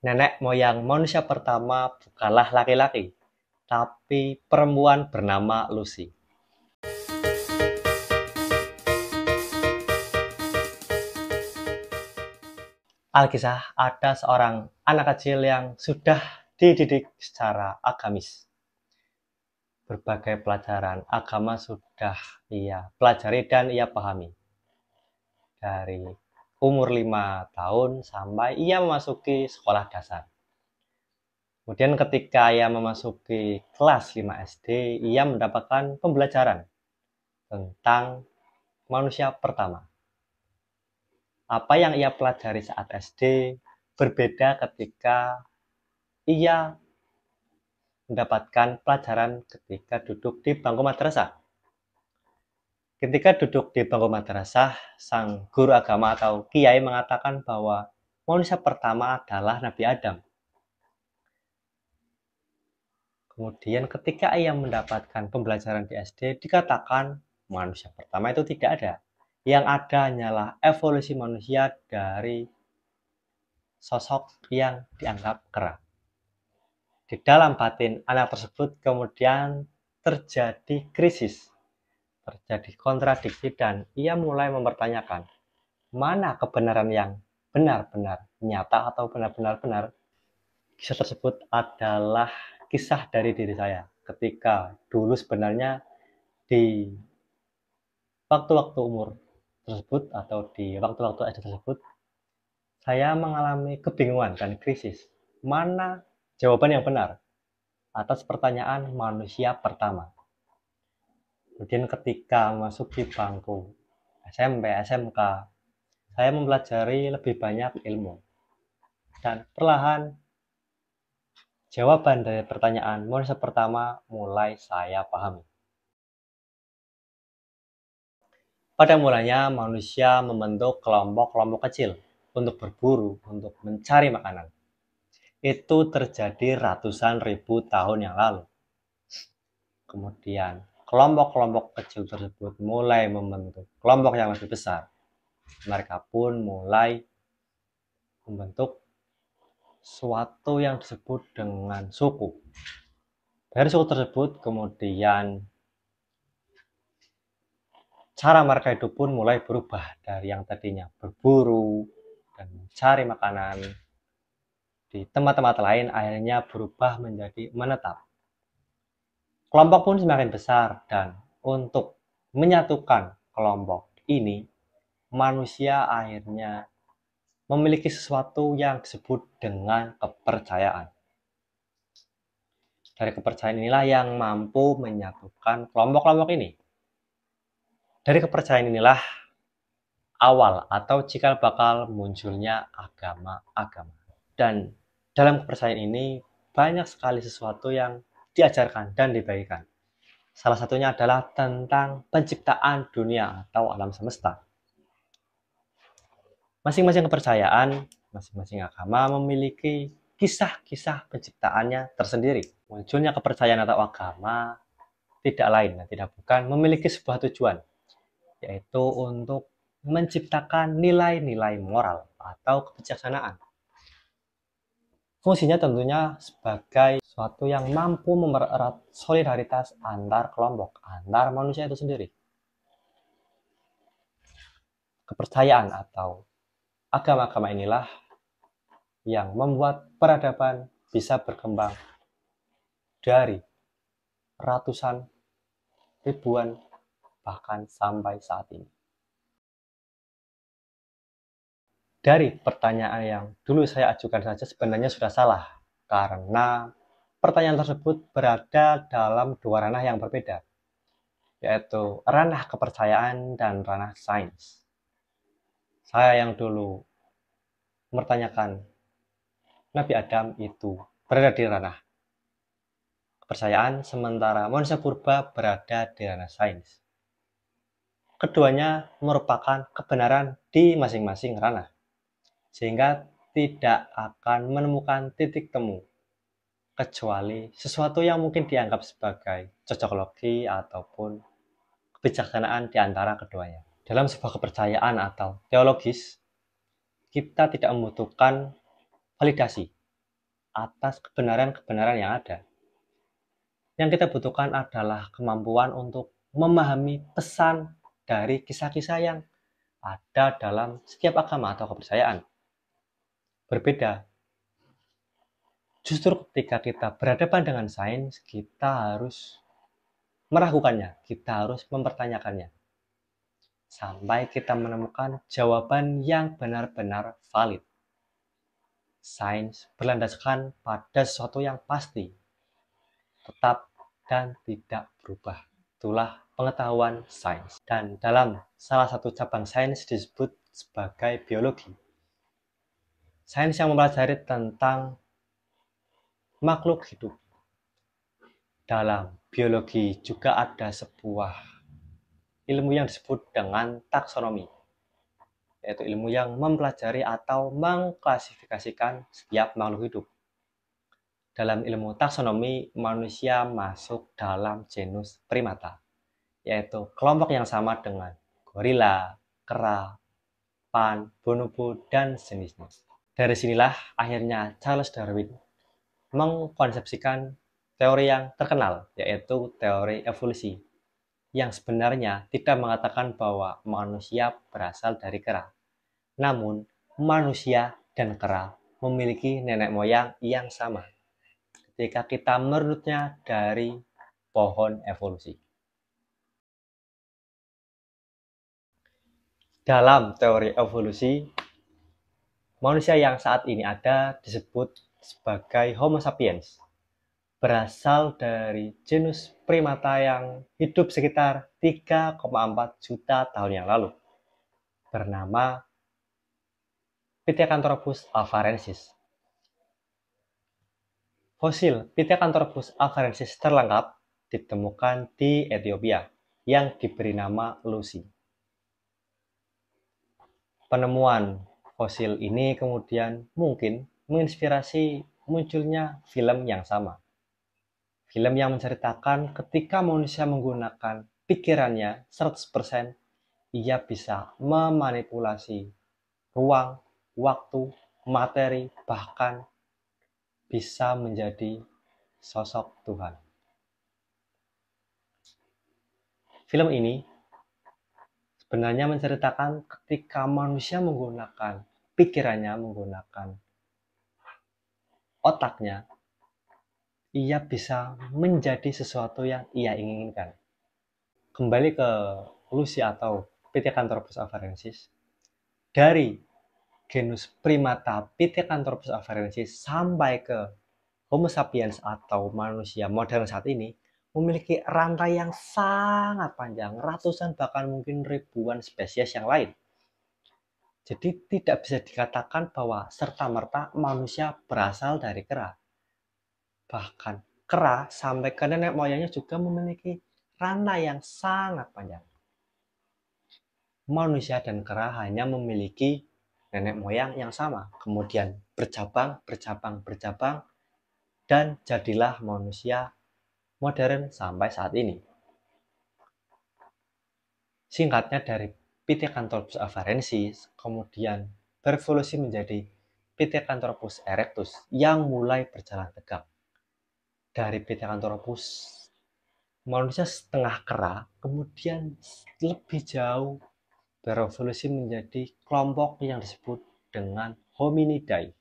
Nenek moyang manusia pertama bukanlah laki-laki, tapi perempuan bernama Lucy. Alkisah ada seorang anak kecil yang sudah dididik secara agamis. Berbagai pelajaran agama sudah ia pelajari dan ia pahami. Dari umur 5 tahun sampai ia memasuki sekolah dasar. Kemudian ketika ia memasuki kelas 5 SD, ia mendapatkan pembelajaran tentang manusia pertama. Apa yang ia pelajari saat SD berbeda ketika ia mendapatkan pelajaran ketika duduk di bangku madrasah. Ketika duduk di bangku madrasah, sang guru agama atau kiai mengatakan bahwa manusia pertama adalah Nabi Adam. Kemudian ketika ia mendapatkan pembelajaran di SD, dikatakan manusia pertama itu tidak ada. Yang ada hanyalah evolusi manusia dari sosok yang dianggap kera. Di dalam batin anak tersebut kemudian terjadi krisis, terjadi kontradiksi, dan ia mulai mempertanyakan mana kebenaran yang benar-benar nyata atau benar-benar benar. Kisah tersebut adalah kisah dari diri saya ketika dulu sebenarnya di waktu-waktu umur tersebut atau di waktu-waktu SD tersebut, saya mengalami kebingungan dan krisis. Mana jawaban yang benar atas pertanyaan manusia pertama? Kemudian ketika masuk di bangku SMP, SMK, saya mempelajari lebih banyak ilmu. Dan perlahan jawaban dari pertanyaan manusia pertama mulai saya pahami. Pada mulanya manusia membentuk kelompok-kelompok kecil untuk berburu, untuk mencari makanan. Itu terjadi ratusan ribu tahun yang lalu. Kemudian kelompok-kelompok kecil tersebut mulai membentuk kelompok yang lebih besar. Mereka pun mulai membentuk suatu yang disebut dengan suku. Dari suku tersebut kemudian cara mereka hidup pun mulai berubah dari yang tadinya berburu dan mencari makanan di tempat-tempat lain, akhirnya berubah menjadi menetap. Kelompok pun semakin besar, dan untuk menyatukan kelompok ini, manusia akhirnya memiliki sesuatu yang disebut dengan kepercayaan. Dari kepercayaan inilah yang mampu menyatukan kelompok-kelompok ini. Dari kepercayaan inilah awal atau cikal bakal munculnya agama-agama. Dan dalam kepercayaan ini banyak sekali sesuatu yang diajarkan dan dibagikan. Salah satunya adalah tentang penciptaan dunia atau alam semesta. Masing-masing kepercayaan, masing-masing agama memiliki kisah-kisah penciptaannya tersendiri. Munculnya kepercayaan atau agama tidak lain dan tidak bukan memiliki sebuah tujuan, yaitu untuk menciptakan nilai-nilai moral atau kebijaksanaan. Fungsinya tentunya sebagai sesuatu yang mampu mempererat solidaritas antar kelompok, antar manusia itu sendiri. Kepercayaan atau agama-agama inilah yang membuat peradaban bisa berkembang dari ratusan, ribuan, bahkan sampai saat ini. Dari pertanyaan yang dulu saya ajukan saja sebenarnya sudah salah, karena pertanyaan tersebut berada dalam dua ranah yang berbeda, yaitu ranah kepercayaan dan ranah sains. Saya yang dulu mempertanyakan Nabi Adam itu berada di ranah kepercayaan, sementara manusia purba berada di ranah sains. Keduanya merupakan kebenaran di masing-masing ranah, sehingga tidak akan menemukan titik temu kecuali sesuatu yang mungkin dianggap sebagai cocok logi ataupun kebijaksanaan di antara keduanya. Dalam sebuah kepercayaan atau teologis, kita tidak membutuhkan validasi atas kebenaran-kebenaran yang ada. Yang kita butuhkan adalah kemampuan untuk memahami pesan dari kisah-kisah yang ada dalam setiap agama atau kepercayaan. Berbeda. Justru ketika kita berhadapan dengan sains, kita harus meragukannya, kita harus mempertanyakannya. Sampai kita menemukan jawaban yang benar-benar valid. Sains berlandaskan pada sesuatu yang pasti, tetap dan tidak berubah. Itulah pengetahuan sains. Dan dalam salah satu cabang sains disebut sebagai biologi. Sains yang mempelajari tentang makhluk hidup. Dalam biologi juga ada sebuah ilmu yang disebut dengan taksonomi, yaitu ilmu yang mempelajari atau mengklasifikasikan setiap makhluk hidup. Dalam ilmu taksonomi, manusia masuk dalam genus primata, yaitu kelompok yang sama dengan gorila, kera, pan, bonobo, dan sejenisnya. Dari sinilah akhirnya Charles Darwin mengkonsepsikan teori yang terkenal, yaitu teori evolusi, yang sebenarnya tidak mengatakan bahwa manusia berasal dari kera. Namun, manusia dan kera memiliki nenek moyang yang sama ketika kita merunutnya dari pohon evolusi. Dalam teori evolusi, manusia yang saat ini ada disebut sebagai Homo sapiens, berasal dari genus primata yang hidup sekitar 3,4 juta tahun yang lalu, bernama Pithecanthropus afarensis. Fosil Pithecanthropus afarensis terlengkap ditemukan di Ethiopia yang diberi nama Lucy. Penemuan fosil ini kemudian mungkin menginspirasi munculnya film yang sama. Film yang menceritakan ketika manusia menggunakan pikirannya 100%, ia bisa memanipulasi ruang, waktu, materi, bahkan bisa menjadi sosok Tuhan. Film ini sebenarnya menceritakan ketika manusia menggunakan pikirannya, menggunakan otaknya, ia bisa menjadi sesuatu yang ia inginkan. Kembali ke Lucy atau Pithecanthropus afarensis, dari genus primata Pithecanthropus afarensis sampai ke Homo sapiens atau manusia modern saat ini memiliki rantai yang sangat panjang, ratusan bahkan mungkin ribuan spesies yang lain. Jadi tidak bisa dikatakan bahwa serta-merta manusia berasal dari kera. Bahkan kera sampai ke nenek moyangnya juga memiliki rantai yang sangat panjang. Manusia dan kera hanya memiliki nenek moyang yang sama, kemudian bercabang, dan jadilah manusia modern sampai saat ini. Singkatnya, dari Pithecanthropus afarensis kemudian berevolusi menjadi Pithecanthropus erectus yang mulai berjalan tegak. Dari Pithecanthropus manusia setengah kera, kemudian lebih jauh berevolusi menjadi kelompok yang disebut dengan Hominidae,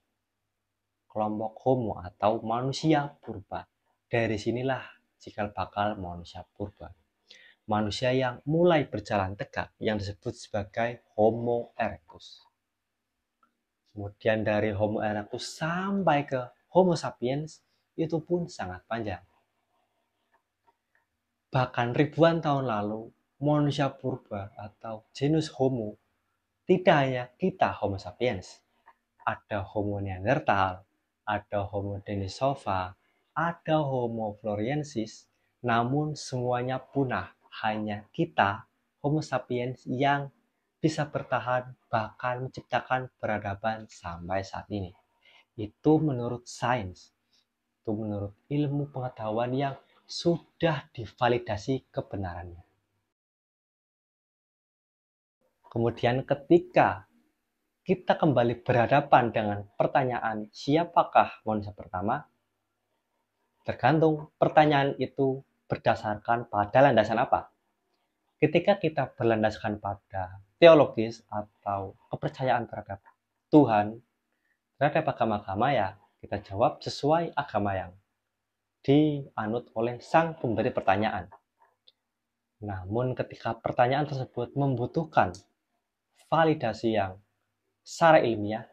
kelompok Homo atau manusia purba. Dari sinilah cikal bakal manusia purba, manusia yang mulai berjalan tegak yang disebut sebagai Homo erectus. Kemudian dari Homo erectus sampai ke Homo sapiens itu pun sangat panjang. Bahkan ribuan tahun lalu, manusia purba atau genus Homo, tidak hanya kita Homo sapiens, ada Homo neanderthal, ada Homo denisova, ada Homo floresiensis, namun semuanya punah. Hanya kita Homo sapiens yang bisa bertahan bahkan menciptakan peradaban sampai saat ini. Itu menurut sains, itu menurut ilmu pengetahuan yang sudah divalidasi kebenarannya. Kemudian ketika kita kembali berhadapan dengan pertanyaan siapakah manusia pertama, tergantung pertanyaan itu berdasarkan pada landasan apa. Ketika kita berlandaskan pada teologis atau kepercayaan terhadap Tuhan, terhadap agama-agama, ya kita jawab sesuai agama yang dianut oleh sang pemberi pertanyaan. Namun ketika pertanyaan tersebut membutuhkan validasi yang secara ilmiah,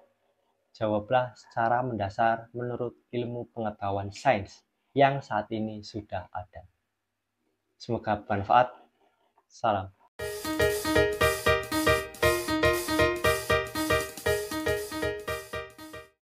jawablah secara mendasar menurut ilmu pengetahuan sains yang saat ini sudah ada. Semoga bermanfaat. Salam.